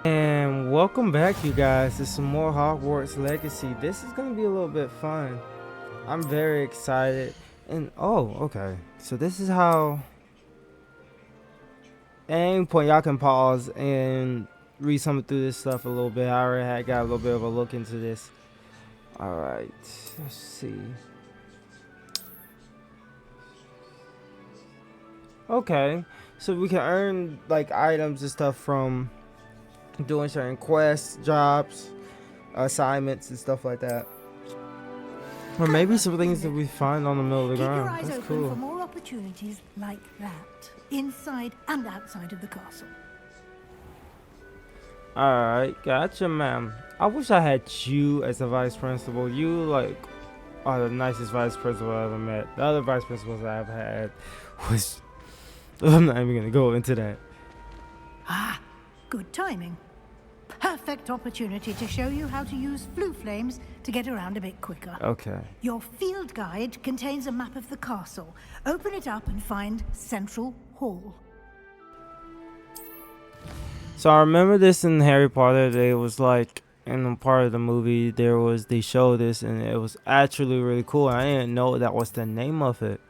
And welcome back, you guys, to some more Hogwarts Legacy. This is gonna be a little bit fun. I'm very excited. And oh, okay. So this is how. At any point, y'all can pause and read something through this stuff a little bit. I already had got a little bit of a look into this. All right, let's see. Okay, so we can earn like items and stuff from doing certain quests, jobs, assignments, and stuff like that. Or maybe some things that we find on the middle of the Keep your ground. eyes That's open for cool. more opportunities like that, inside and outside of the castle. Alright, gotcha, ma'am. I wish I had you as a vice principal. You, like, are the nicest vice principal I ever met. The other vice principals I ever had was. I'm not even gonna go into that. Ah, good timing. Perfect opportunity to show you how to use flue flames to get around a bit quicker. Okay. Your field guide contains a map of the castle. Open it up and find Central Hall. So I remember this in Harry Potter. It was like in a part of the movie they showed this and it was actually really cool. I didn't know that was the name of it.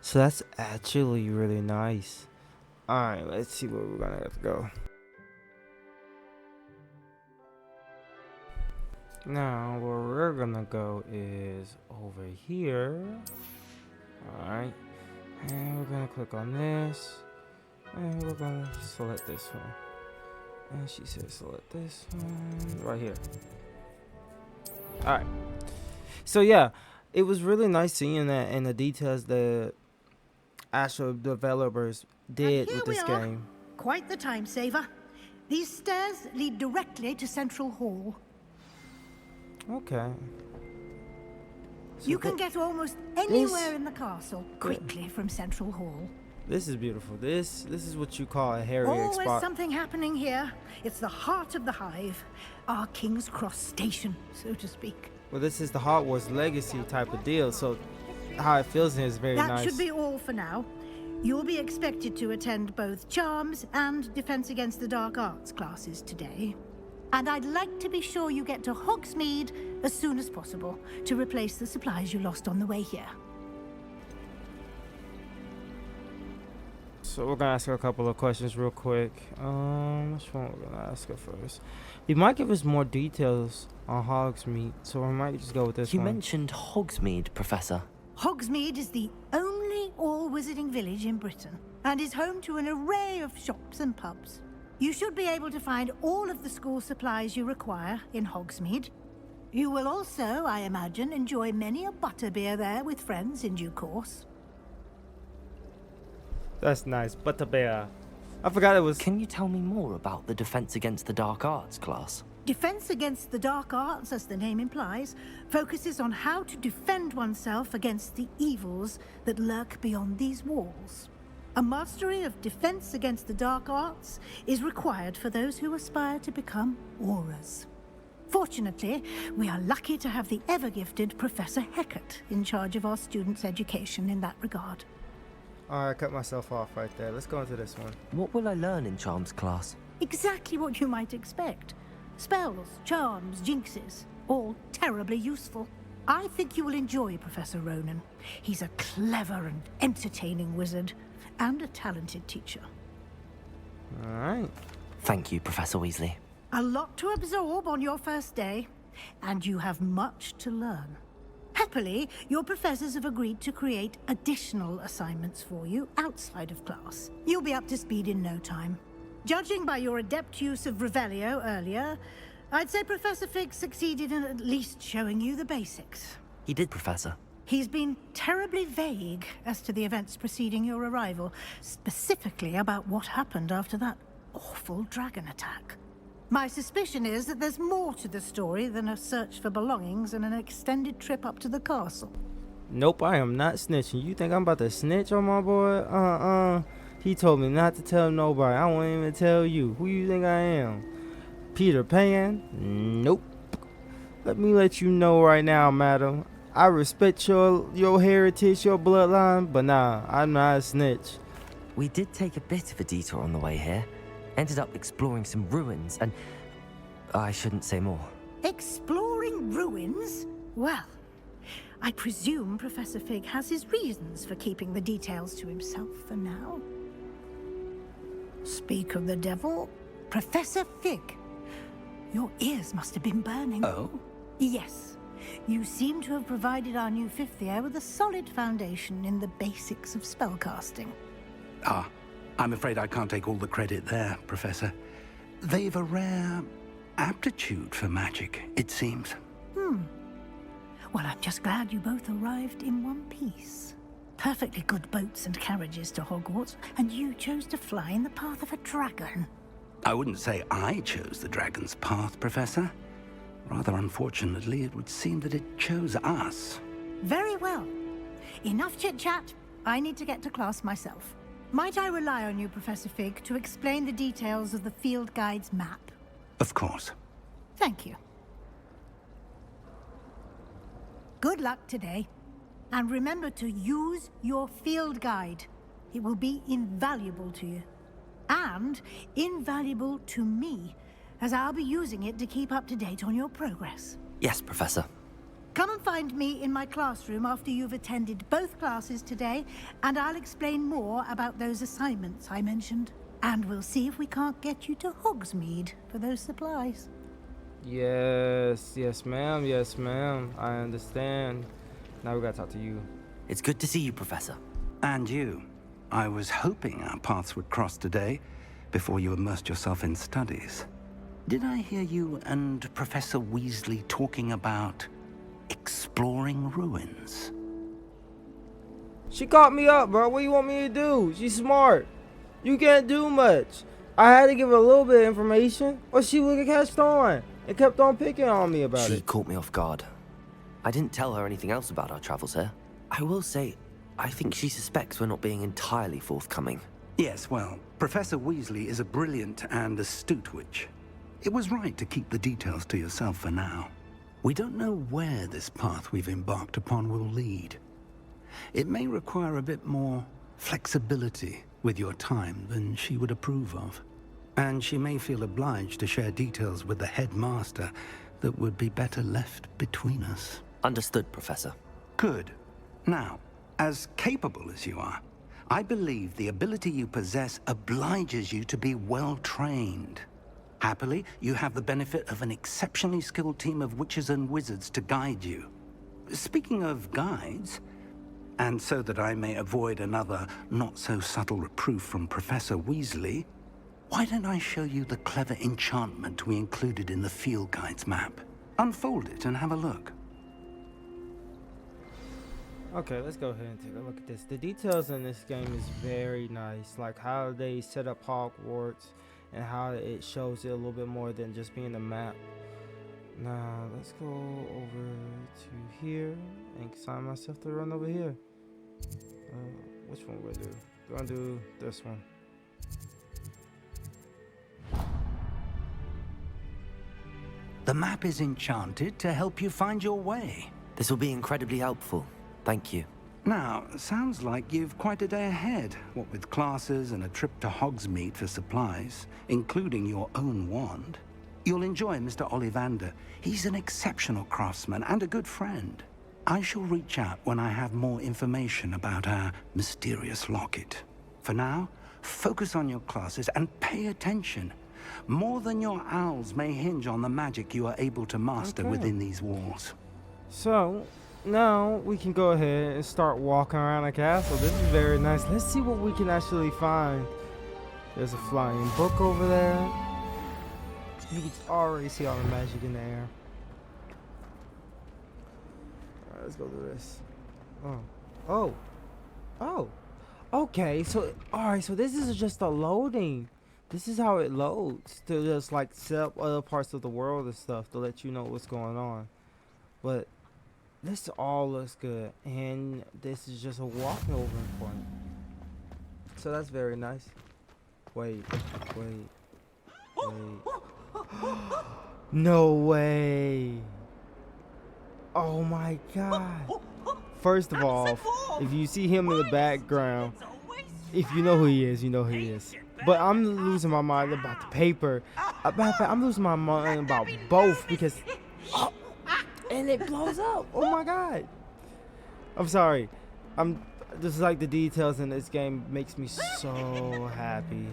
So that's actually really nice. Alright, let's see where we're gonna have to go. Now where we're gonna go is over here. Alright. And we're gonna click on this. And we're gonna select this one. And she said select this one right here. Alright. So yeah, it was really nice seeing that and the details the actual developers did with this game. Quite the time saver. These stairs lead directly to Central Hall. Okay. So You can get almost anywhere in the castle quickly from Central Hall. This is beautiful. This is what you call a Harry Always spot. something happening here. It's the heart of the hive, our King's Cross station, so to speak. Well, this is the Hogwarts Legacy type of deal, so how it feels in here is very That nice. should be all for now. You'll be expected to attend both Charms and Defense Against the Dark Arts classes today. And I'd like to be sure you get to Hogsmeade as soon as possible to replace the supplies you lost on the way here. So we're gonna ask her a couple of questions real quick. Which one we're gonna ask her first? You might give us more details on Hogsmeade, so we might just go with this You one. mentioned Hogsmeade, Professor. Hogsmeade is the only all-wizarding village in Britain and is home to an array of shops and pubs. You should be able to find all of the school supplies you require in Hogsmeade. You will also, I imagine, enjoy many a butterbeer there with friends in due course. That's nice, Butterbeer. I forgot it was. Can you tell me more about the Defense Against the Dark Arts class? Defense Against the Dark Arts, as the name implies, focuses on how to defend oneself against the evils that lurk beyond these walls. A mastery of Defense Against the Dark Arts is required for those who aspire to become Aurors. Fortunately, we are lucky to have the ever-gifted Professor Hecat in charge of our students' education in that regard. Alright, I cut myself off right there. Let's go into this one. What will I learn in Charms class? Exactly what you might expect. Spells, charms, jinxes, all terribly useful. I think you will enjoy Professor Ronan. He's a clever and entertaining wizard, and a talented teacher. Alright. Thank you, Professor Weasley. A lot to absorb on your first day, and you have much to learn. Happily, your professors have agreed to create additional assignments for you outside of class. You'll be up to speed in no time. Judging by your adept use of Revelio earlier, I'd say Professor Fig succeeded in at least showing you the basics. He did, Professor. He's been terribly vague as to the events preceding your arrival, specifically about what happened after that awful dragon attack. My suspicion is that there's more to the story than a search for belongings and an extended trip up to the castle. Nope, I am not snitching. You think I'm about to snitch on my boy? He told me not to tell nobody. I won't even tell you. Who you think I am? Peter Pan? Nope. Let me let you know right now, madam. I respect your heritage, your bloodline, but nah, I'm not a snitch. We did take a bit of a detour on the way here. Ended up exploring some ruins and... I shouldn't say more. Exploring ruins? Well, I presume Professor Fig has his reasons for keeping the details to himself for now. Speak of the devil, Professor Fig. Your ears must have been burning. Oh? Yes. You seem to have provided our new fifth year with a solid foundation in the basics of spellcasting. Ah, I'm afraid I can't take all the credit there, Professor. They've a rare aptitude for magic, it seems. Well, I'm just glad you both arrived in one piece. Perfectly good boats and carriages to Hogwarts, and you chose to fly in the path of a dragon. I wouldn't say I chose the dragon's path, Professor. Rather unfortunately, it would seem that it chose us. Very well. Enough chit-chat. I need to get to class myself. Might I rely on you, Professor Fig, to explain the details of the field guide's map? Of course. Thank you. Good luck today. And remember to use your field guide. It will be invaluable to you. And invaluable to me, as I'll be using it to keep up to date on your progress. Yes, Professor. Come and find me in my classroom after you've attended both classes today, and I'll explain more about those assignments I mentioned. And we'll see if we can't get you to Hogsmeade for those supplies. Yes, yes, ma'am. Yes, ma'am. I understand. Now we gotta talk to you. It's good to see you, Professor. And you. I was hoping our paths would cross today, before you immersed yourself in studies. Did I hear you and Professor Weasley talking about exploring ruins? She caught me up, bro. What do you want me to do? She's smart. You can't do much. I had to give her a little bit of information, or she would have catched on and kept on picking on me about She it. caught me off guard. I didn't tell her anything else about our travels here. I will say, I think she suspects we're not being entirely forthcoming. Yes, well, Professor Weasley is a brilliant and astute witch. It was right to keep the details to yourself for now. We don't know where this path we've embarked upon will lead. It may require a bit more flexibility with your time than she would approve of. And she may feel obliged to share details with the headmaster that would be better left between us. Understood, Professor. Good. Now, as capable as you are, I believe the ability you possess obliges you to be well trained. Happily, you have the benefit of an exceptionally skilled team of witches and wizards to guide you. Speaking of guides, and so that I may avoid another not-so-subtle reproof from Professor Weasley, why don't I show you the clever enchantment we included in the field guide's map? Unfold it and have a look. Okay, let's go ahead and take a look at this. The details in this game is very nice, like how they set up Hogwarts and how it shows it a little bit more than just being a map. Now, let's go over to here and assign myself to run over here. Which one would I do? Do I do this one? The map is enchanted to help you find your way. This will be incredibly helpful. Thank you. Now, sounds like you've quite a day ahead, what with classes and a trip to Hogsmeade for supplies, including your own wand. You'll enjoy Mr. Ollivander. He's an exceptional craftsman and a good friend. I shall reach out when I have more information about our mysterious locket. For now, focus on your classes and pay attention. More than your owls may hinge on the magic you are able to master within these walls. So, now we can go ahead and start walking around the castle. This is very nice. Let's see what we can actually find. There's a flying book over there. You can already see all the magic in the air. Alright, let's go do this. Oh. Okay, so, alright, so this is just a loading. This is how it loads to just like set up other parts of the world and stuff to let you know what's going on. But this all looks good, and this is just a walking over point. So that's very nice. Wait. No way. Oh my god. First of all, if you see him in the background, if you know who he is, you know who he is. But I'm losing my mind about the paper. I'm losing my mind about both because... and it blows up. Oh my god. I'm sorry. Just like the details in this game makes me so happy.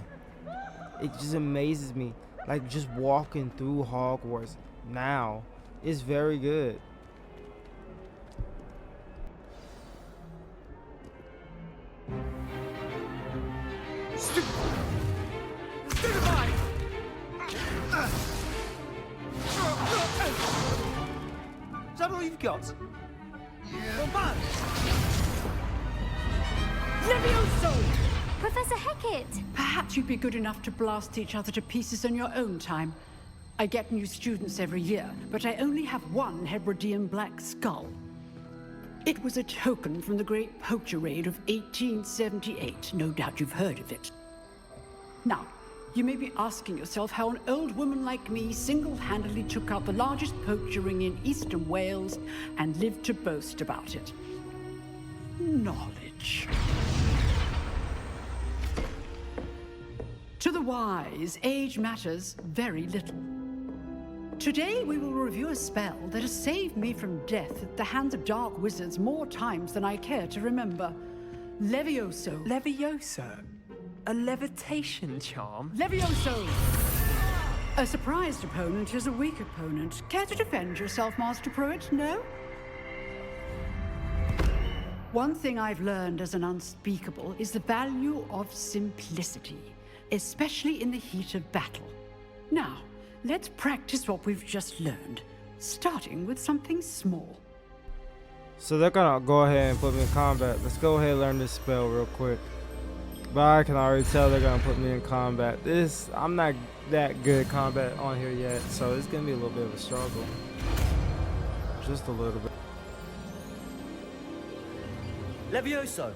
It just amazes me. Like just walking through Hogwarts now is very good. Is that all you've got? Well, man! Levioso! Professor Hecat! Perhaps you'd be good enough to blast each other to pieces on your own time. I get new students every year, but I only have one Hebridean black skull. It was a token from the Great Poacher Raid of 1878. No doubt you've heard of it. Now, you may be asking yourself how an old woman like me single-handedly took out the largest poacher ring in eastern Wales and lived to boast about it. Knowledge. To the wise, age matters very little. Today we will review a spell that has saved me from death at the hands of dark wizards more times than I care to remember. Levioso. Levioso? A levitation charm? Levioso! A surprised opponent is a weak opponent. Care to defend yourself, Master Pruitt? No? One thing I've learned as an unspeakable is the value of simplicity, especially in the heat of battle. Now, let's practice what we've just learned, starting with something small. So they're gonna go ahead and put me in combat. Let's go ahead and learn this spell real quick. But I can already tell they're gonna put me in combat. I'm not that good at combat on here yet, so it's gonna be a little bit of a struggle. Just a little bit. Levioso!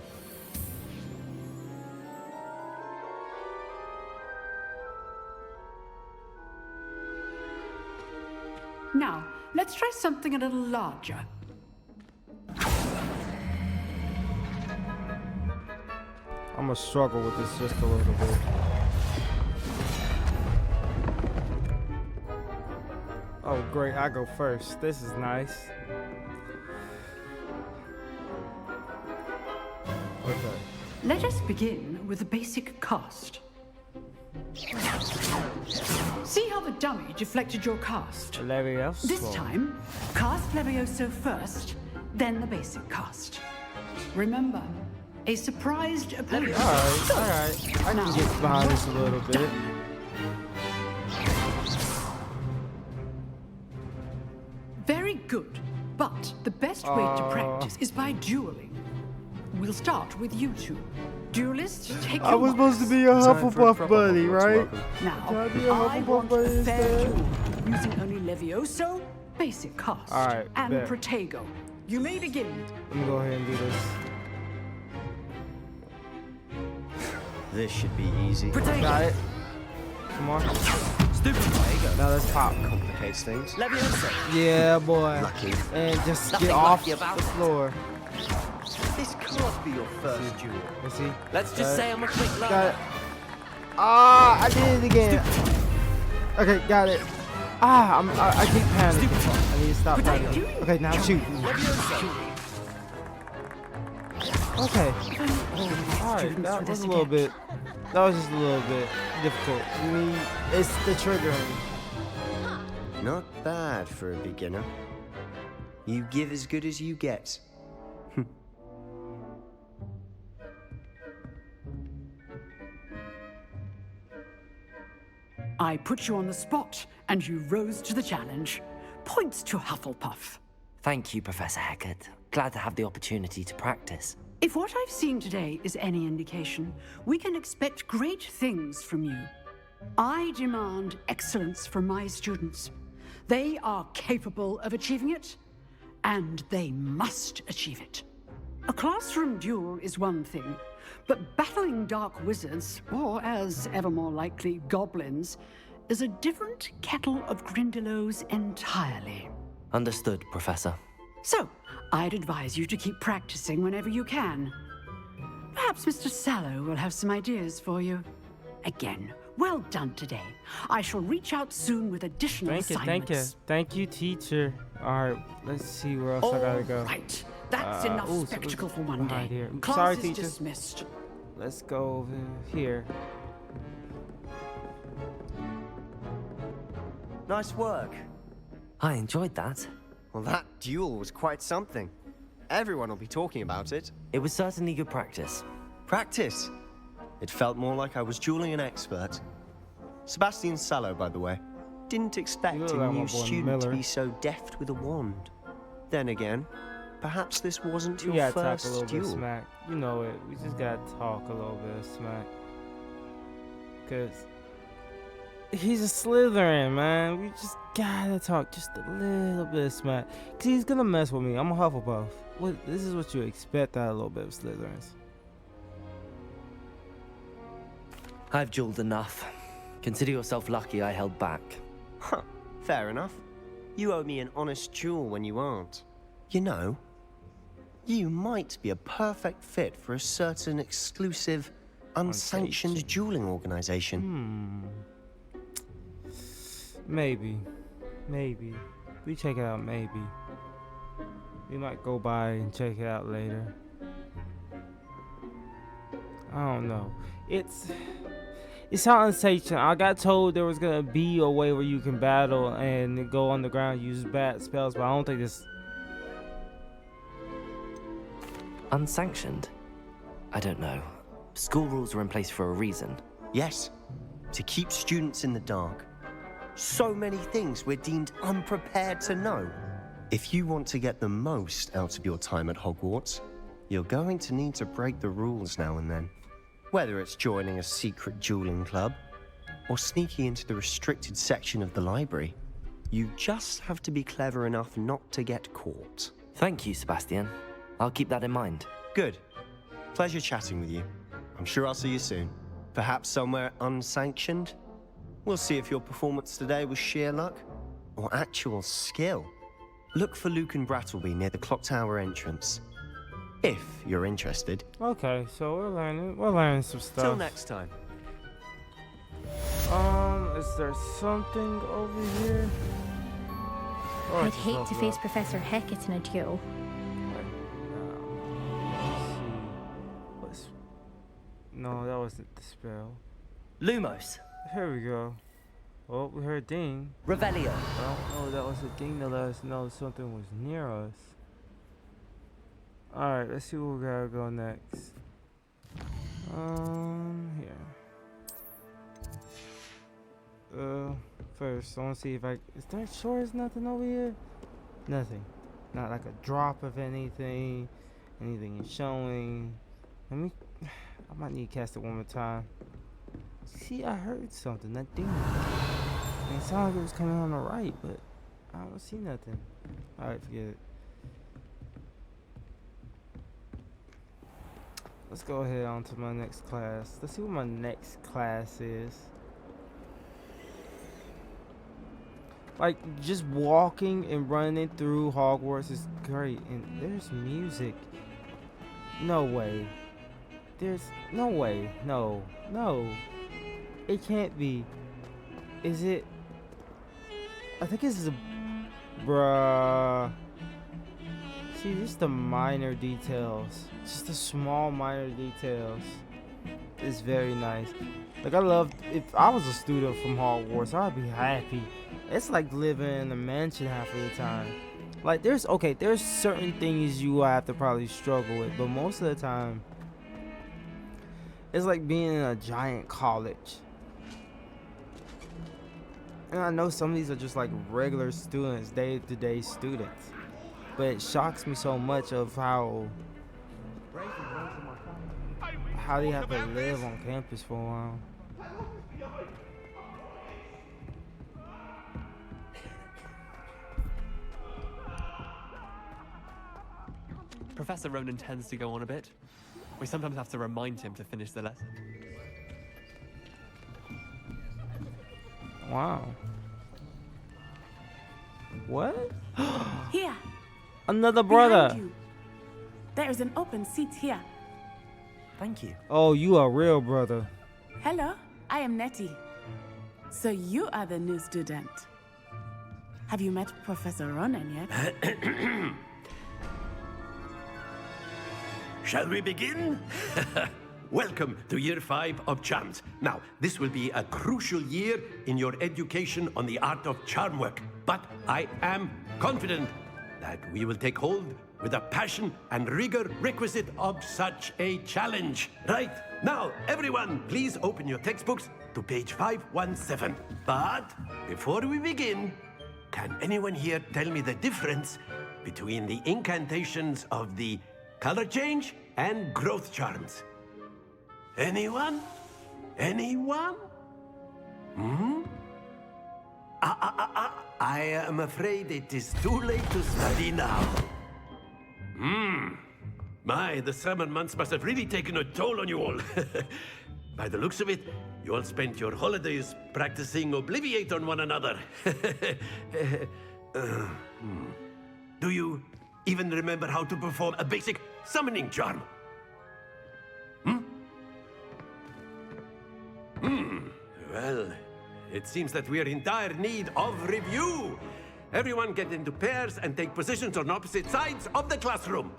Now, let's try something a little larger. I'm gonna struggle with this just a little bit. Oh great, I go first. This is nice. Okay. Let us begin with the basic cast. See how the dummy deflected your cast? Levioso. This time, cast Levioso first, then the basic cast. Remember, a surprised opponent. Alright. I can get behind this a little bit. Very good, but the best way to practice is by dueling. We'll start with you two. Duelists, take your I was supposed to be a Hufflepuff buddy, right? Now, Can I be a I Hufflepuff want buddy a fair instead? duel, using only Levioso, basic cast, Alright, and bet. Protego. You may begin. Let me go ahead and do this. This should be easy. Got it. Come on. Stupid Protego. Now let's pop. Complicates things. Levioso! Yeah, boy. Lucky. And just Nothing get off lucky about the it. floor. This can't be your first duel. You see? Let's just say I'm a quick Got learner. it. Ah, I did it again. Okay, got it. Ah, I keep panicking. I need to stop panicking. Okay, now shoot. Okay. Alright, that was a little bit. That was just a little bit difficult. I mean, it's the triggering. Not bad for a beginner. You give as good as you get. I put you on the spot, and you rose to the challenge. Points to Hufflepuff. Thank you, Professor Hecat. Glad to have the opportunity to practice. If what I've seen today is any indication, we can expect great things from you. I demand excellence from my students. They are capable of achieving it, and they must achieve it. A classroom duel is one thing, but battling dark wizards, or as ever more likely, goblins, is a different kettle of Grindylows entirely. Understood, Professor. So, I'd advise you to keep practicing whenever you can. Perhaps Mr. Sallow will have some ideas for you. again. Well done today. I shall reach out soon with additional assignments. Thank you, teacher. All right, let's see where else I gotta go. All right. That's enough ooh, spectacle so for one day. here. Class Sorry, is teacher. dismissed. Let's go over here. Nice work. I enjoyed that. Well, that duel was quite something. Everyone will be talking about it. It was certainly good practice. Practice. It felt more like I was dueling an expert. Sebastian Sallow, by the way. Didn't expect You look a like my new boy student to Miller. be so deft with a wand. Then again, perhaps this wasn't We your gotta talk a first little bit of duel. smack. You know it. We just gotta talk a little bit of smack. Cause he's a Slytherin, man. We just gotta talk just a little bit of smack. Cause he's gonna mess with me. I'm a Hufflepuff. This is what you expect out of a little bit of Slytherins. I've dueled enough. Consider yourself lucky I held back. Huh, fair enough. You owe me an honest duel when you aren't. You know, you might be a perfect fit for a certain exclusive, unsanctioned dueling organization. Maybe. We check it out, maybe. We might go by and check it out later. I don't know. It's not unsanctioned. I got told there was gonna be a way where you can battle and go on the ground, use bad spells, but I don't think this. Unsanctioned? I don't know. School rules are in place for a reason. Yes, to keep students in the dark. So many things we're deemed unprepared to know. If you want to get the most out of your time at Hogwarts, you're going to need to break the rules now and then. Whether it's joining a secret dueling club or sneaking into the restricted section of the library, you just have to be clever enough not to get caught. Thank you, Sebastian. I'll keep that in mind. Good. Pleasure chatting with you. I'm sure I'll see you soon. Perhaps somewhere unsanctioned? We'll see if your performance today was sheer luck or actual skill. Look for Luke and Brattleby near the clock tower entrance. If you're interested. Okay, so we're learning some stuff. Till next time. Is there something over here? Oh, I'd it's hate to level face up. Professor Hecate in a duel. No, that wasn't the spell. Lumos. Here we go. Oh, we heard a ding. Revelio. Oh, that was a ding to let us know something was near us. Alright, let's see where we gotta go next. Here. First, I wanna see if is there sure is nothing over here? Nothing. Not like a drop of anything. Anything is showing. I might need to cast it one more time. See, I heard something. That ding. It sounded like it was coming on the right, but I don't see nothing. Alright, forget it. Let's go ahead on to my next class. Let's see what my next class is. Like, just walking and running through Hogwarts is great. And there's music. No way. There's no way. No. It can't be. Is it? I think this is a... Bruh. See, just the minor details. Just the small minor details. It's very nice. Like, I love... If I was a student from Hogwarts, I'd be happy. It's like living in a mansion half of the time. Like, there's certain things you have to probably struggle with, but most of the time, it's like being in a giant college. And I know some of these are just like regular students, day-to-day students. But it shocks me so much of how they have to live on campus for a while. Professor Ronan tends to go on a bit. We sometimes have to remind him to finish the lesson. Wow. What? Here. Another brother. Behind you. There is an open seat here. Thank you. Oh, you a real brother. Hello. I am Nettie. So you are the new student. Have you met Professor Ronan yet? Shall we begin? Welcome to Year 5 of Charms. Now, this will be a crucial year in your education on the art of charm work. But I am confident that we will take hold with the passion and rigor requisite of such a challenge. Right, now, everyone, please open your textbooks to page 517. But before we begin, can anyone here tell me the difference between the incantations of the color change and growth charms? Anyone? Anyone? I am afraid it is too late to study now. My, the summer months must have really taken a toll on you all. By the looks of it, you all spent your holidays practicing Obliviate on one another. Do you even remember how to perform a basic summoning charm? Well, it seems that we are in dire need of review. Everyone get into pairs and take positions on opposite sides of the classroom.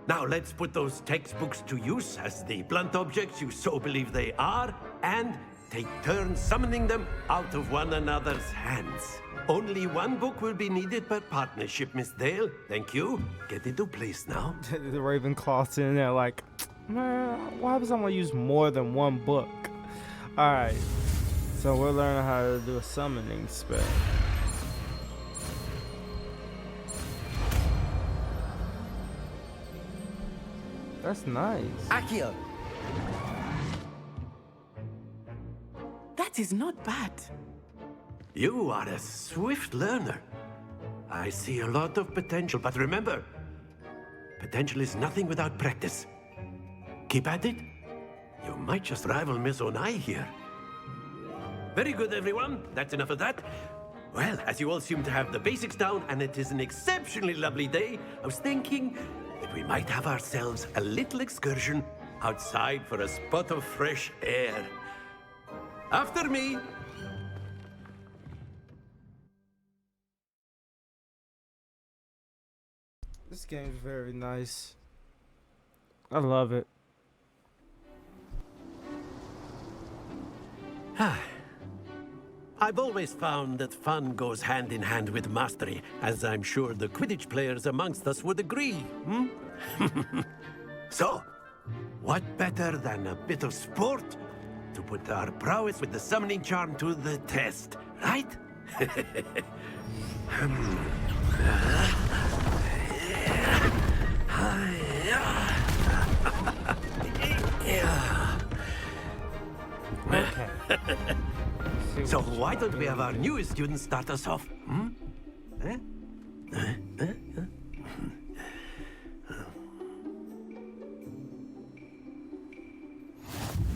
Now let's put those textbooks to use as the blunt objects you so believe they are, and take turns summoning them out of one another's hands. Only one book will be needed per partnership, Miss Dale. Thank you. Get into place now. The Ravenclaw's in there like, man, why would someone use more than one book? Alright, so we're learning how to do a summoning spell. That's nice. Accio! That is not bad. You are a swift learner. I see a lot of potential, but remember, potential is nothing without practice. Keep at it. You might just rival Miss Onai here. Very good, everyone. That's enough of that. Well, as you all seem to have the basics down, and it is an exceptionally lovely day, I was thinking that we might have ourselves a little excursion outside for a spot of fresh air. After me. This game is very nice. I love it. I've always found that fun goes hand in hand with mastery, as I'm sure the Quidditch players amongst us would agree. So, what better than a bit of sport to put our prowess with the summoning charm to the test, right? Okay. So why don't we have our newest student start us off?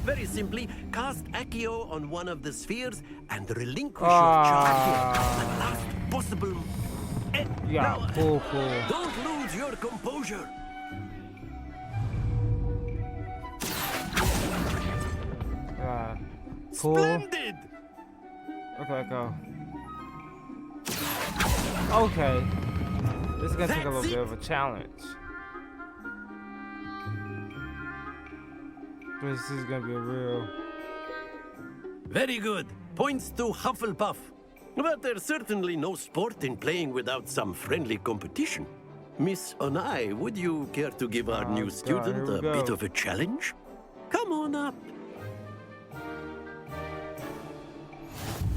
Very simply, cast Accio on one of the spheres and relinquish your charge at the last possible. Yeah, cool. Don't lose your composure. Cool. Splendid. Okay, go. Okay. This is gonna take a little bit of a challenge. This is gonna be a real... Very good. Points to Hufflepuff. But there's certainly no sport in playing without some friendly competition. Miss Onai, would you care to give our new student a bit of a challenge? Come on up.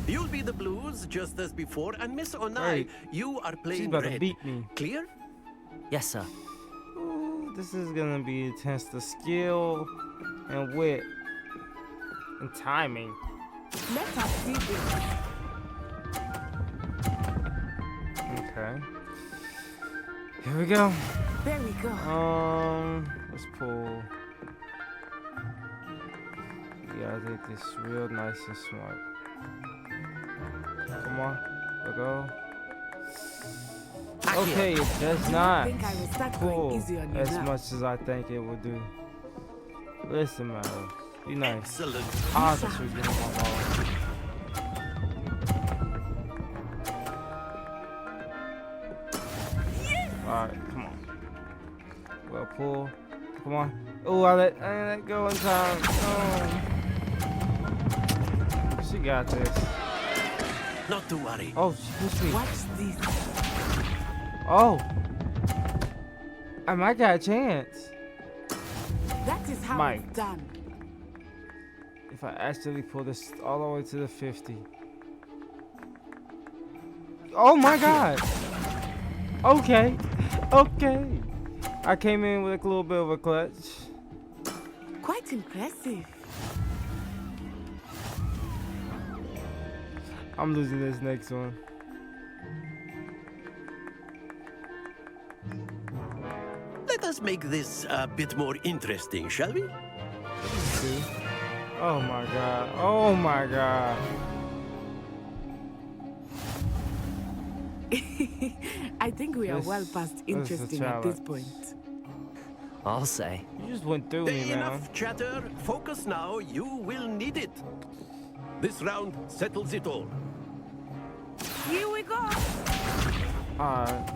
You'll be the blues just as before, and Miss Onai, you are playing She's about red. to beat me. Clear? Yes, sir. Ooh, this is gonna be a test of skill and wit and timing. Let us see this. Okay. Here we go. There we go. Let's pull. Yeah, I think this real nice and smart. Come on, let's go. Okay, it does not I think I will start pull going easy on you as now. much as I think it will do. Listen, man. Be nice. Excellent. Ah, that's what you're getting my ball. Alright, come on. Well, pull. Come on. Oh, I let go in time. Oh. She got this. Not to worry. Oh, she pushed me. Watch this. Oh. I might got a chance. That is how Mike. it's done. If I actually pull this all the way to the 50. Oh my god. Okay. Okay. I came in with a little bit of a clutch. Quite impressive. I'm losing this next one. Let us make this a bit more interesting, shall we? See? Oh my god. Oh my god. I think we are This- well past this is a interesting at this challenge. point. I'll say. You just went through me, man. Enough chatter. Focus now. You will need it. This round settles it all. Here we go. Alright.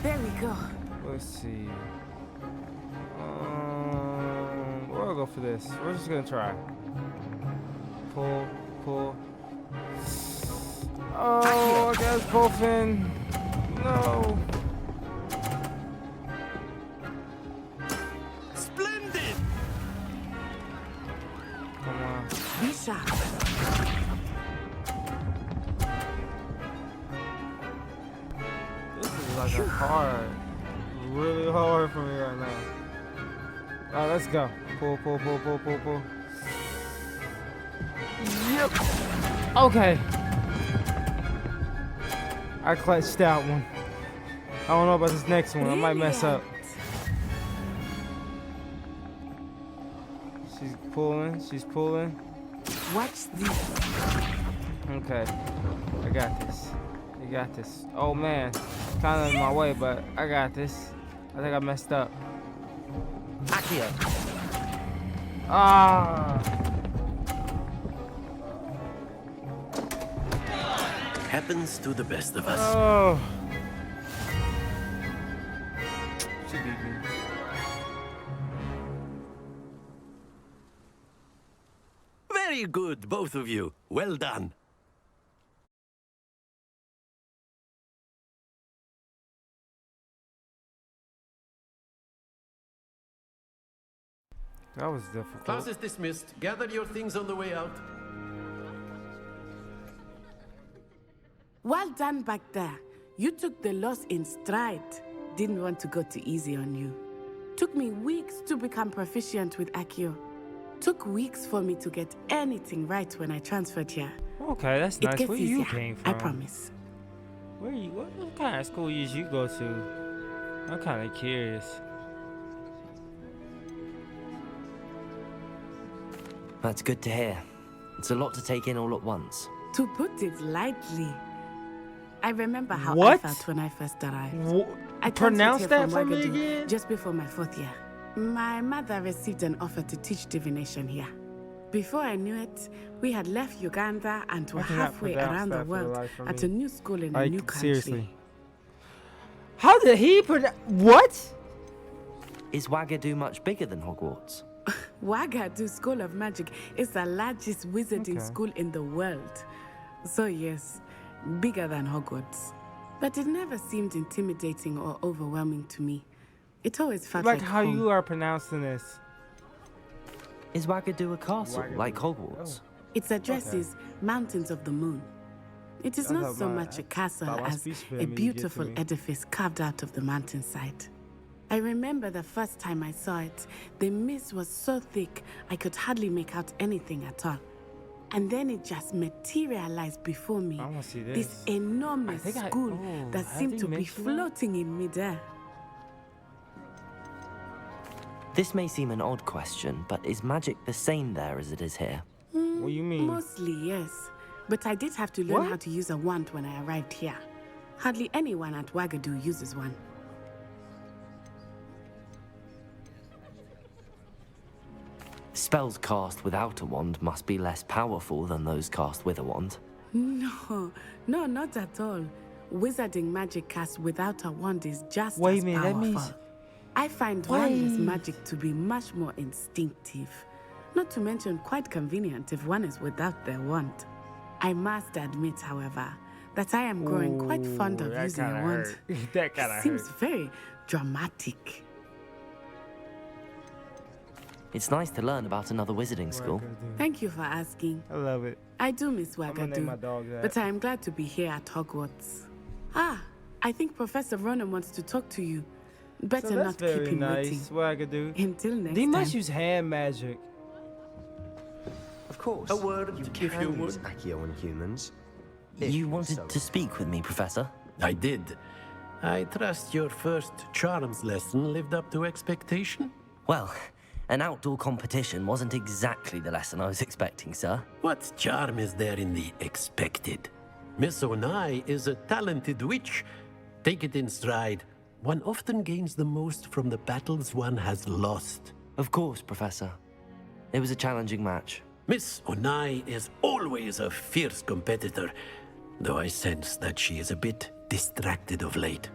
There we go. Let's see. We'll go for this. We're just gonna try. Pull, pull. Oh, I got us both in. No. Splendid. Come on. Be sharp. This is like a hard, really hard for me right now. Alright, let's go. Pull, pull, pull, pull, pull, pull. Yep. Okay. I clutched that one. I don't know about this next one. I might mess up. She's pulling. She's pulling. Watch this. Okay. I got this. You got this. Oh man. Kind of in my way, but I got this. I think I messed up. Accio. Ah. Happens to the best of us. Oh. She beat me. Very good, both of you. Well done. That was difficult. Class is dismissed. Gather your things on the way out. Well done back there. You took the loss in stride. Didn't want to go too easy on you. Took me weeks to become proficient with Accio. Took weeks for me to get anything right when I transferred here. Okay, that's It nice. gets Where easier, you came from? I promise. Where you? What kind of school did you go to? I'm kind of curious. That's good to hear. It's a lot to take in all at once. To put it lightly, I remember how What? I felt when I first arrived. I transferred Pronounce here that from for me Ouagadougou again? just before my 4th year. My mother received an offer to teach divination here. Before I knew it, we had left Uganda and were I cannot halfway pronounce around that the for the world life of at me. a new school in a new Like, country. seriously. How did he pronounce? What? Is Ouagadougou much bigger than Hogwarts? Ouagadougou School of Magic is the largest wizarding Okay. school in the world. So yes, bigger than Hogwarts. But it never seemed intimidating or overwhelming to me. It always felt Like like how home. you are pronouncing this. Is Ouagadougou a castle, Ouagadougou. like Hogwarts? Its address Okay. is Mountains of the Moon. It is I not thought so my- much a castle thought my as speech a impediment get to beautiful me. edifice carved out of the mountainside. I remember the first time I saw it, the mist was so thick I could hardly make out anything at all. And then it just materialized before me. I wanna see This this. enormous I think I- school oh, that has seemed he to be mentioned that? floating in midair. This may seem an odd question, but is magic the same there as it is here? What do you mean? Mostly, yes. But I did have to learn What? how to use a wand when I arrived here. Hardly anyone at Ouagadougou uses one. Spells cast without a wand must be less powerful than those cast with a wand. No, not at all. Wizarding magic cast without a wand is just Wait as a minute, powerful. that means... I find wandless magic to be much more instinctive. Not to mention quite convenient if one is without their wand. I must admit, however, that I am growing quite fond of using a wand. That kind of It seems very dramatic. It's nice to learn about another wizarding school. Thank you for asking. I love it. I do miss I'm gonna name my Wagadu, dog that. but I am glad to be here at Hogwarts. Ah, I think Professor Ronan wants to talk to you. Better So that's not keep very him waiting. nice. Wagadu. Until next They time. must use hand magic. Of course. A word, you if can you use would. Accio on humans. You wanted to speak with me, Professor? I did. I trust your first charms lesson lived up to expectation? Well, an outdoor competition wasn't exactly the lesson I was expecting, sir. What charm is there in the expected? Miss Onai is a talented witch. Take it in stride. One often gains the most from the battles one has lost. Of course, Professor. It was a challenging match. Miss Onai is always a fierce competitor, though I sense that she is a bit distracted of late.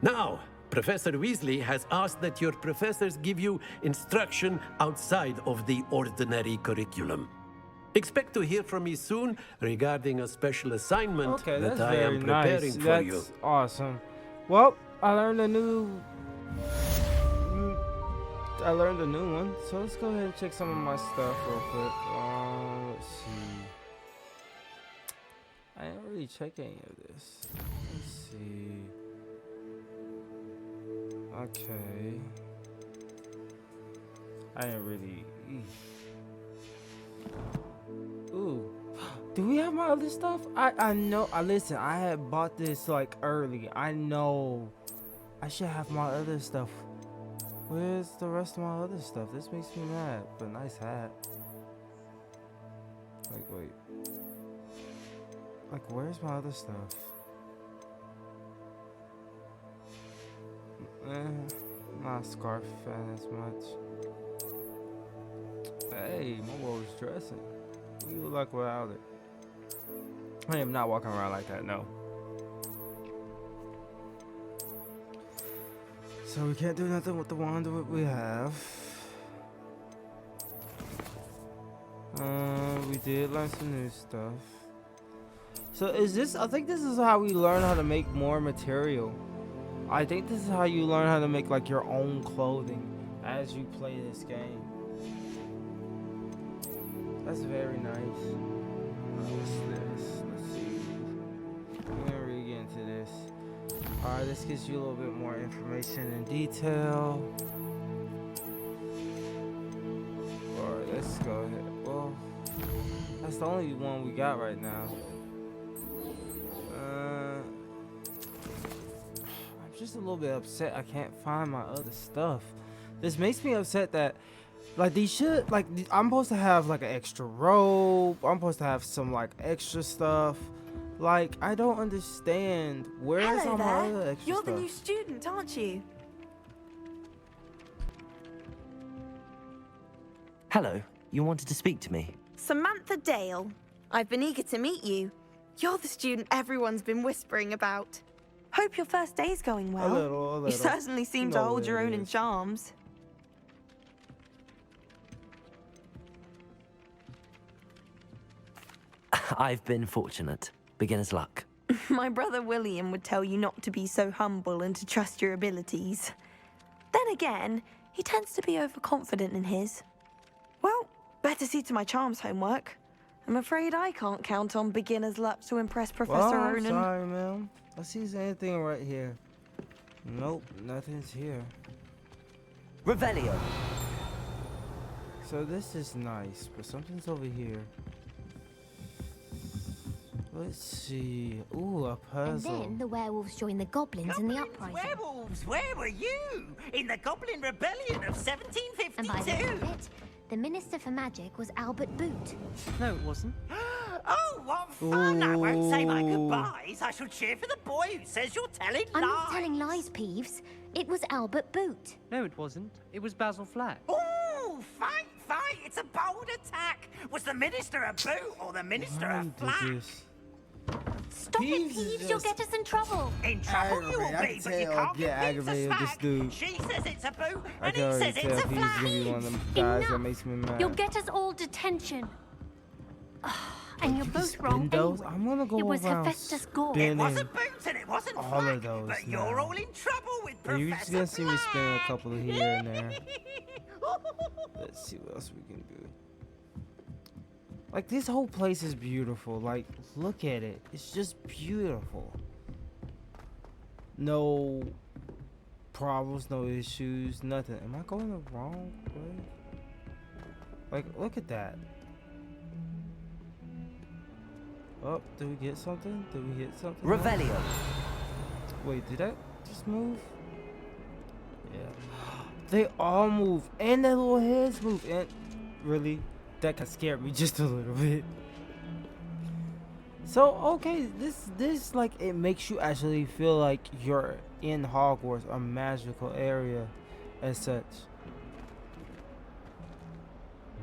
Now, Professor Weasley has asked that your professors give you instruction outside of the ordinary curriculum. Expect to hear from me soon regarding a special assignment Okay, that that's I very am preparing nice. for That's you. awesome. Well, I learned a new one. So let's go ahead and check some of my stuff real quick. Let's see. I didn't really check any of this. Let's see. Okay. I didn't really. Ooh. Do we have my other stuff? I know. Listen, I had bought this like early. I know. I should have my other stuff. Where's the rest of my other stuff? This makes me mad. But nice hat. Like, wait. Like, where's my other stuff? Not scarf fan as much. Hey, my boy was dressing. What do you look like without it? I am not walking around like that, no. So we can't do nothing with the wand that we have. We did learn some new stuff. So is this, I think this is how we learn how to make more material. I think this is how you learn how to make like your own clothing as you play this game. That's very nice. What's this? Let's see. I'm gonna really get into this. Alright, this gives you a little bit more information and detail. Alright, let's go ahead. Well, that's the only one we got right now. I'm just a little bit upset I can't find my other stuff. This makes me upset that like these should, like, I'm supposed to have like an extra robe. I'm supposed to have some like extra stuff. Like, I don't understand. Where's all my other extra You're stuff? the new student, aren't you? Hello, you wanted to speak to me? Samantha Dale. I've been eager to meet you. You're the student everyone's been whispering about. Hope your first day's going well. A little. You certainly seem to hold your own in charms. I've been fortunate. Beginner's luck. My brother William would tell you not to be so humble and to trust your abilities. Then again, he tends to be overconfident in his. Well, better see to my charms homework. I'm afraid I can't count on beginner's luck to impress Professor I'm Ronan. sorry, ma'am. Let's see if there's anything right here. Nope, nothing's here. Revelio. So this is nice, but something's over here. Let's see. Ooh, a puzzle. And then the werewolves joined the goblins in the uprising. Werewolves, where were you? In the Goblin Rebellion of And by the 1752? end of it, the Minister for Magic was Albert Boot. No, it wasn't. Oh, what fun! I won't say my goodbyes. I shall cheer for the boy who says you're telling I'm lies. not telling lies, Peeves. It was Albert Boot. No, it wasn't. It was Basil Flack. Ooh, Oh, fight! It's a bold attack! Was the Minister a boot or the Minister a flack? Stop it, Peeves! You'll get us in trouble! In trouble you will be, but you can't get me to smack! Dude. She says it's a boot, I and can he already says tell it's a he's flack! gonna be one of them guys that makes me mad. You'll get us all detention. And you're both wrong those? anyway. I'm gonna go It was around Hephaestus Gore. It wasn't boot and it wasn't all flack, of those but now. you're all in trouble with Yeah, you're just Professor gonna see me spin a Flack. couple here and there. Let's see what else we can do. Like, this whole place is beautiful. Like, look at it. It's just beautiful. No problems, no issues, nothing. Am I going the wrong way? Like, look at that. Oh, did we get something? Did we hit something? Revelio. Wait, did that just move? Yeah. They all move, and their little heads move, and really, that could scare me just a little bit. So, okay, this like, it makes you actually feel like you're in Hogwarts, a magical area as such.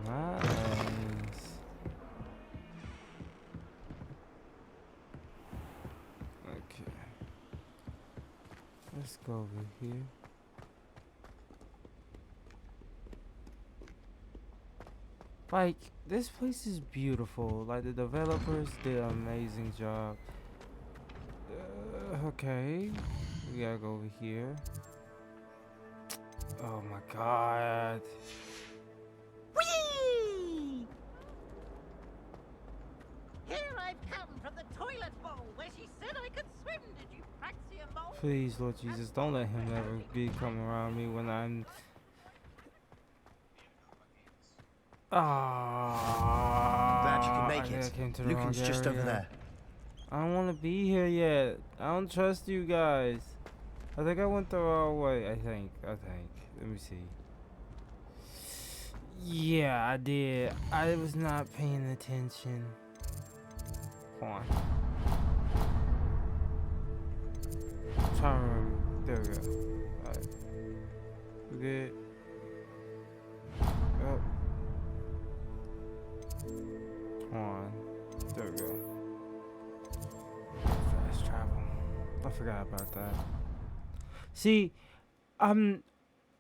Nice. Okay. Let's go over here. Like, this place is beautiful. Like, the developers did an amazing job. Okay. We gotta go over here. Oh my god. Whee! Here I've come from the toilet bowl where she said I could swim. Did you praxia mole? Please, Lord Jesus, don't let him ever be coming around me when I'm... Glad you can make I it. came to the Lucan's wrong just over area. there. I don't want to be here yet. I don't trust you guys. I think I went the wrong way. I think. Let me see. Yeah, I did. I was not paying attention. Hold on. I'm trying to remember. There we go. Alright. We good? Oh. Hold on. There we go. Fast travel. I forgot about that. See,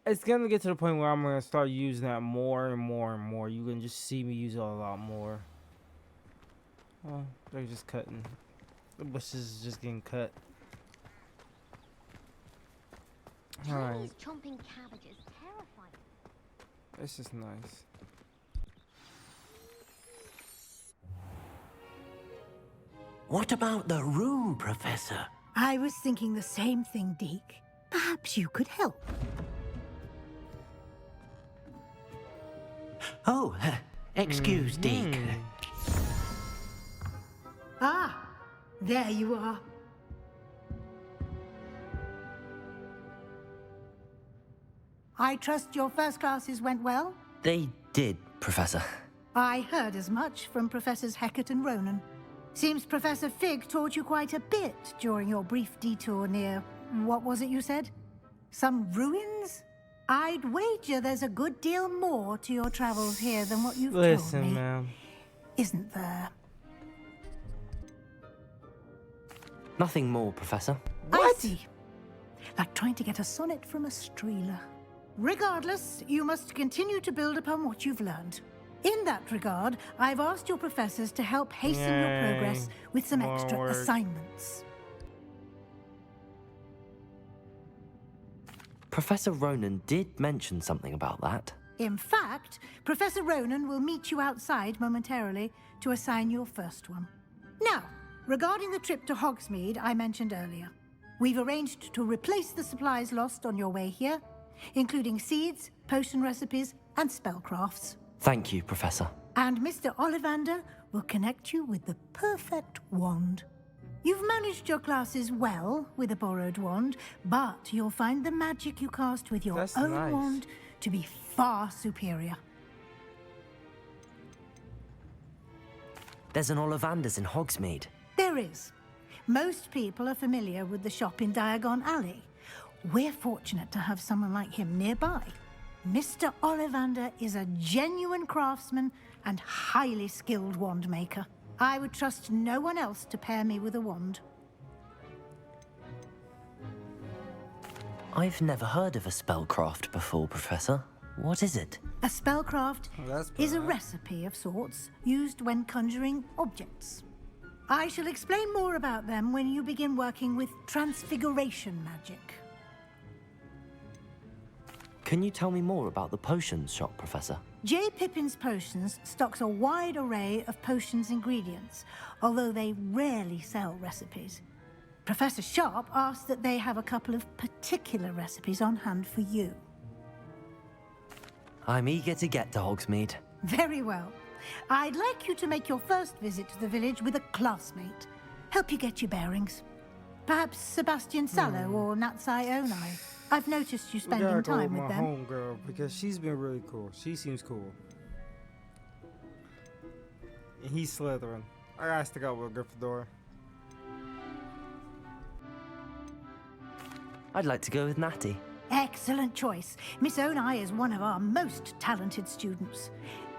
it's gonna get to the point where I'm gonna start using that more and more and more. You can just see me use it a lot more. Oh, they're just cutting. The bushes is just getting cut. Alright. Chinese chomping cabbage is terrifying. This is nice. What about the room, Professor? I was thinking the same thing, Deke. Perhaps you could help. Oh, excuse, Deke. Ah, there you are. I trust your first classes went well? They did, Professor. I heard as much from Professors Hecat and Ronan. Seems Professor Fig taught you quite a bit during your brief detour near... what was it you said? Some ruins? I'd wager there's a good deal more to your travels here than what you've told me. Listen, ma'am. Isn't there? Nothing more, Professor. I see. Like trying to get a sonnet from a streeler. Regardless, you must continue to build upon what you've learned. In that regard, I've asked your professors to help hasten your progress with some More extra work. assignments. Professor Ronan did mention something about that. In fact, Professor Ronan will meet you outside momentarily to assign your first one. Now, regarding the trip to Hogsmeade I mentioned earlier, we've arranged to replace the supplies lost on your way here, including seeds, potion recipes, and spellcrafts. Thank you, Professor. And Mr. Ollivander will connect you with the perfect wand. You've managed your classes well with a borrowed wand, but you'll find the magic you cast with your That's own nice. wand to be far superior. There's an Ollivander's in Hogsmeade. There is. Most people are familiar with the shop in Diagon Alley. We're fortunate to have someone like him nearby. Mr. Ollivander is a genuine craftsman and highly skilled wand maker. I would trust no one else to pair me with a wand. I've never heard of a spellcraft before, Professor. What is it? A spellcraft that's is a bad. recipe of sorts used when conjuring objects. I shall explain more about them when you begin working with transfiguration magic. Can you tell me more about the potions shop, Professor? J. Pippin's Potions stocks a wide array of potions ingredients, although they rarely sell recipes. Professor Sharp asked that they have a couple of particular recipes on hand for you. I'm eager to get to Hogsmeade. Very well. I'd like you to make your first visit to the village with a classmate. Help you get your bearings. Perhaps Sebastian Sallow or Natsai Onai. I've noticed you We gotta spending go time with with my them. homegirl because she's been really cool. She seems cool. And he's Slytherin. I gotta stick out with Gryffindor. I'd like to go with Natty. Excellent choice. Miss Onai is one of our most talented students.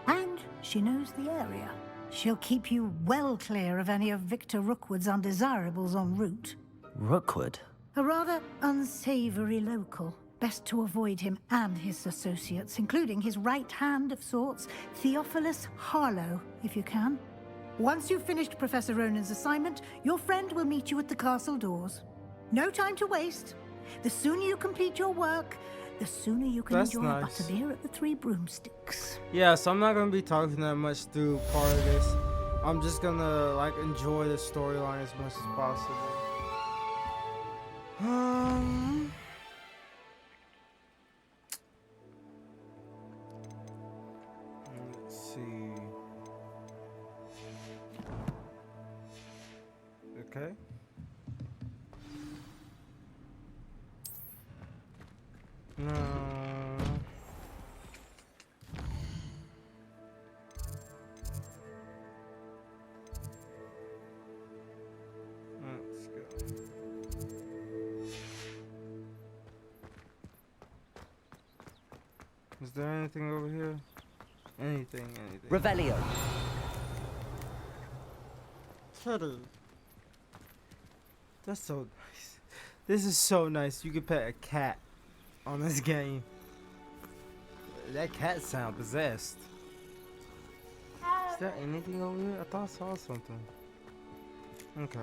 And she knows the area. She'll keep you well clear of any of Victor Rookwood's undesirables en route. Rookwood? A rather unsavory local. Best to avoid him and his associates, including his right hand of sorts, Theophilus Harlow, if you can. Once you've finished Professor Ronan's assignment, your friend will meet you at the castle doors. No time to waste. The sooner you complete your work, the sooner you can That's enjoy a nice. butterbeer at the Three Broomsticks. Yeah, so I'm not gonna be talking that much through part of this. I'm just gonna like enjoy the storyline as much as possible. Let's see. Okay. No. Let's go. Is there anything over here? Anything. Revelio. Kitty. That's so nice. This is so nice. You can pet a cat on this game. That cat sound possessed. Is there anything over here? I thought I saw something. Okay.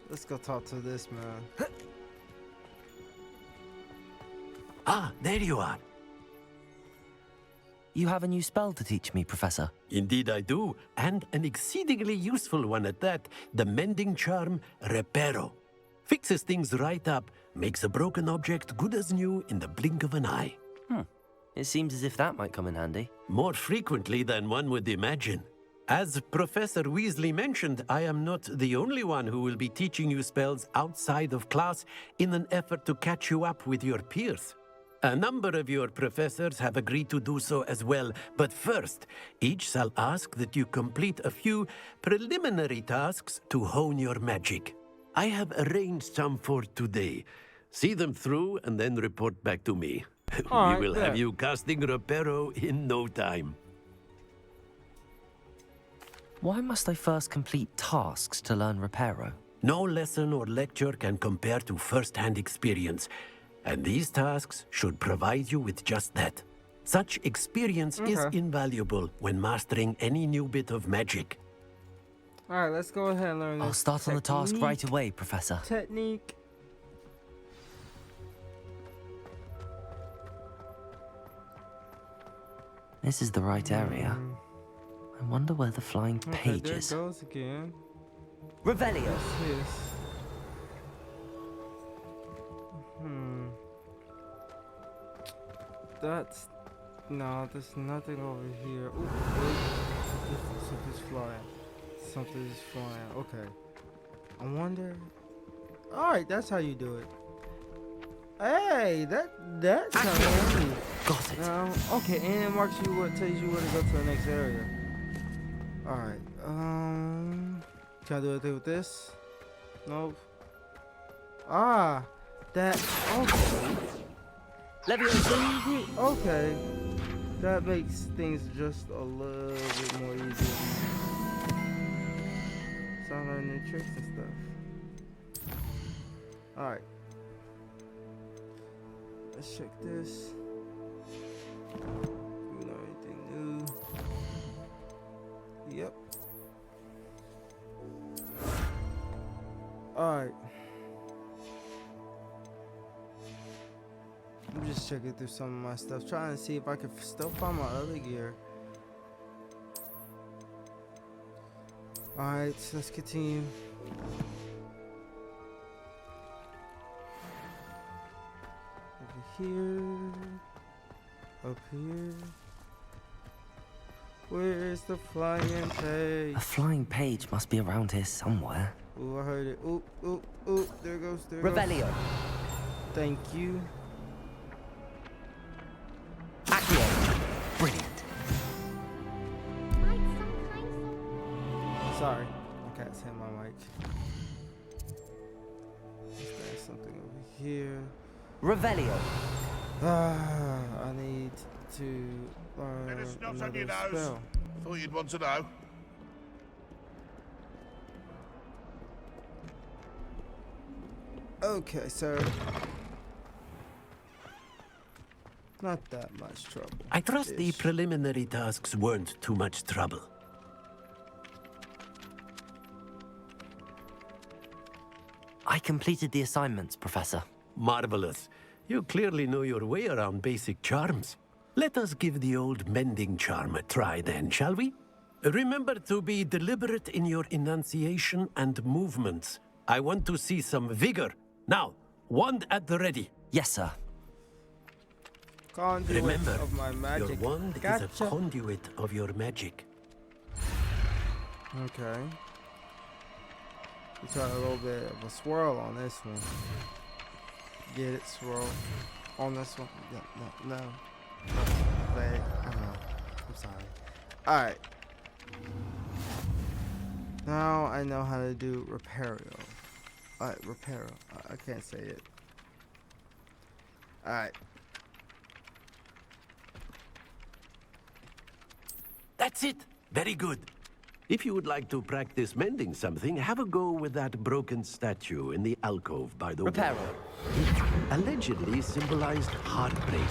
Let's go talk to this man. Ah, there you are. You have a new spell to teach me, Professor. Indeed I do, and an exceedingly useful one at that. The mending charm, Reparo. Fixes things right up, makes a broken object good as new in the blink of an eye. It seems as if that might come in handy. More frequently than one would imagine. As Professor Weasley mentioned, I am not the only one who will be teaching you spells outside of class in an effort to catch you up with your peers. A number of your professors have agreed to do so as well, but first, each shall ask that you complete a few preliminary tasks to hone your magic. I have arranged some for today. See them through and then report back to me. All We will right, have yeah. you casting Reparo in no time. Why must I first complete tasks to learn Reparo? No lesson or lecture can compare to first-hand experience, and these tasks should provide you with just that. Such experience is Okay. invaluable when mastering any new bit of magic. Alright, let's go ahead and learn this. I'll start on the task technique. right away, Professor. Technique. This is the right area. I wonder where the flying Okay, page there it is. goes again. Revelio. What's this? That's... No, there's nothing over here. Ooh, wait. Something's flying. Something's flying. Okay. I wonder... Alright, that's how you do it. Hey, that's not handy. Got it. Okay, and it marks you what tells you where to go to the next area. Alright, can I do anything with this? Nope. Ah, that, okay. Leviosa! Okay. That makes things just a little bit more easier. So I learn new tricks and stuff. Alright. Let's check this. Do we know anything new? Yep. Alright. I'm just checking through some of my stuff, trying to see if I can still find my other gear. Alright, so let's continue. Over here. Up here. Where's the flying page? A flying page must be around here somewhere. Ooh, I heard it. Ooh, ooh, ooh. There it goes. There it goes. Revelio. Thank you. Accio. Brilliant. Sorry, I can't hit my mic. There's something over here. Revelio. I need to learn another spell. Thought you'd want to know. Okay, sir. Not that much trouble. I trust the preliminary tasks weren't too much trouble. I completed the assignments, Professor. Marvelous. You clearly know your way around basic charms. Let us give the old mending charm a try then, shall we? Remember to be deliberate in your enunciation and movements. I want to see some vigor. Now, wand at the ready. Yes, sir. Conduit Remember, of my magic. your wand is a conduit of your magic. Okay. We try a little bit of a swirl on this one. Get it, swirl. On this one. No. Leg. I don't know. I'm sorry. Alright. Now I know how to do Repario. Reparo. I can't say it. Alright. That's it. Very good. If you would like to practice mending something, have a go with that broken statue in the alcove by the Reparo. wall. It allegedly symbolized heartbreak.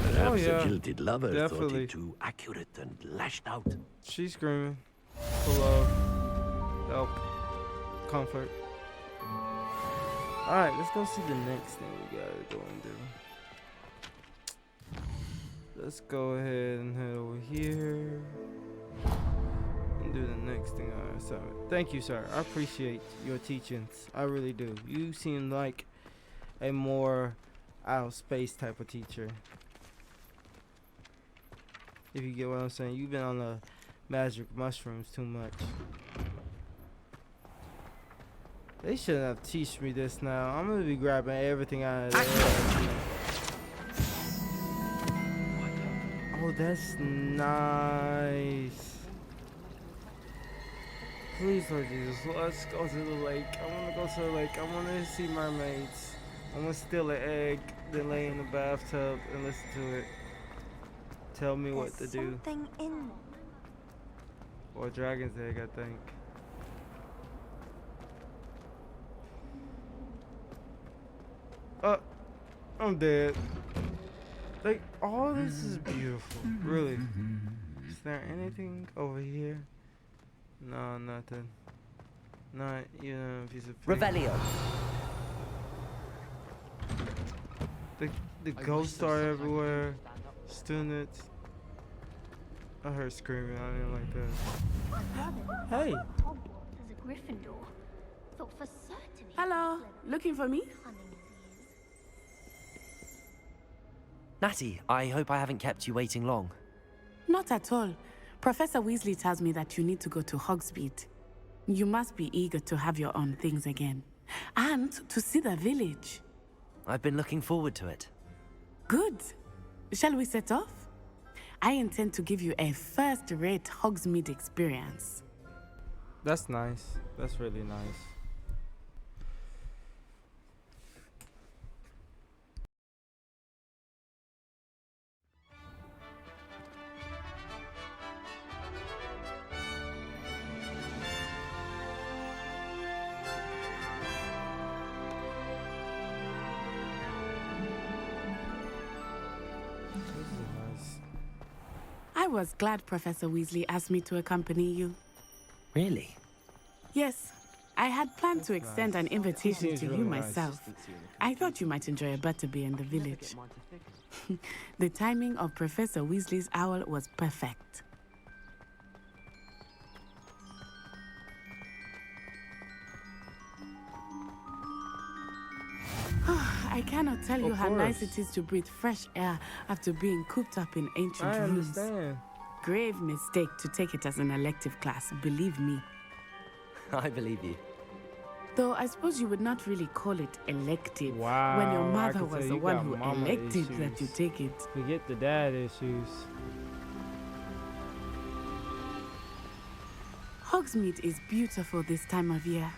Perhaps a jilted lover thought it too accurate and lashed out. She's screaming for love, help, comfort. Alright, let's go see the next thing we gotta go and do. Let's go ahead and head over here and do the next thing on our assignment. Thank you, sir. I appreciate your teachings. I really do. You seem like a more out of space type of teacher. If you get what I'm saying. You've been on the magic mushrooms too much. They shouldn't have teach me this now. I'm gonna be grabbing everything out of there. Oh, that's nice. Please, Lord Jesus, let's go to the lake. I want to go to the lake. I want to see mermaids. I want to steal an egg, then lay in the bathtub and listen to it. Tell me what to do. Something in. Or a dragon's egg, I think. I'm dead. Like, all this is beautiful, really. Is there anything over here? No, nothing. Not even a piece of paper. Revelio. The ghosts are everywhere. Students. I heard screaming. I didn't like that. Hey. There's a Gryffindor. Thought for certain. Hello. Looking for me? Natty, I hope I haven't kept you waiting long. Not at all. Professor Weasley tells me that you need to go to Hogsmeade. You must be eager to have your own things again. And to see the village. I've been looking forward to it. Good. Shall we set off? I intend to give you a first-rate Hogsmeade experience. That's nice. That's really nice. was glad Professor Weasley asked me to accompany you. Really? Yes, I had planned to extend an invitation seems to really you nice. myself. I thought you might enjoy a butterbeer in the village. The timing of Professor Weasley's owl was perfect. I cannot tell you Of how nice course. it is to breathe fresh air after being cooped up in ancient I rooms. understand. Grave mistake to take it as an elective class, believe me. I believe you. Though I suppose you would not really call it elective Wow. when your I mother can was tell the you one got who mama elected that you issues. take it. Forget the dad issues. Hogsmeade is beautiful this time of year.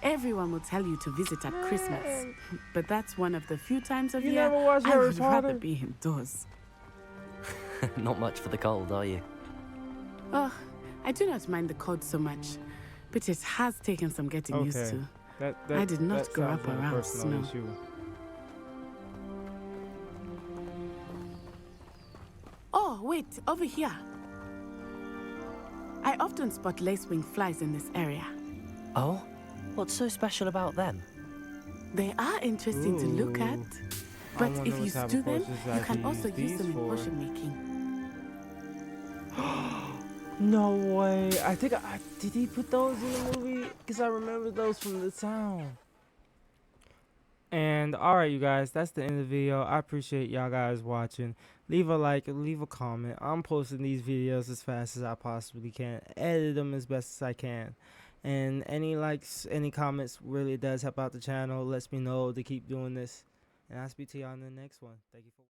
Everyone will tell you to visit at Christmas. But that's one of the few times of You year never watched I Harry would rather Potter? be indoors. Not much for the cold, are you? Oh, I do not mind the cold so much, but it has taken some getting used Okay. to. That I did not that grow sounds up like a around personal snow. issue. Oh, wait, over here. I often spot lacewing flies in this area. Oh? What's so special about them? They are interesting to look at, Ooh. I but wonder if you what type of stew them, potions you I can could also use use these them in for. potion making. No way. I think did he put those in the movie? Because I remember those from the sound. And alright, you guys, that's the end of the video. I appreciate y'all guys watching. Leave a like, leave a comment. I'm posting these videos as fast as I possibly can. Edit them as best as I can. And any likes, any comments really does help out the channel. Lets me know to keep doing this. And I'll speak to y'all in the next one. Thank you for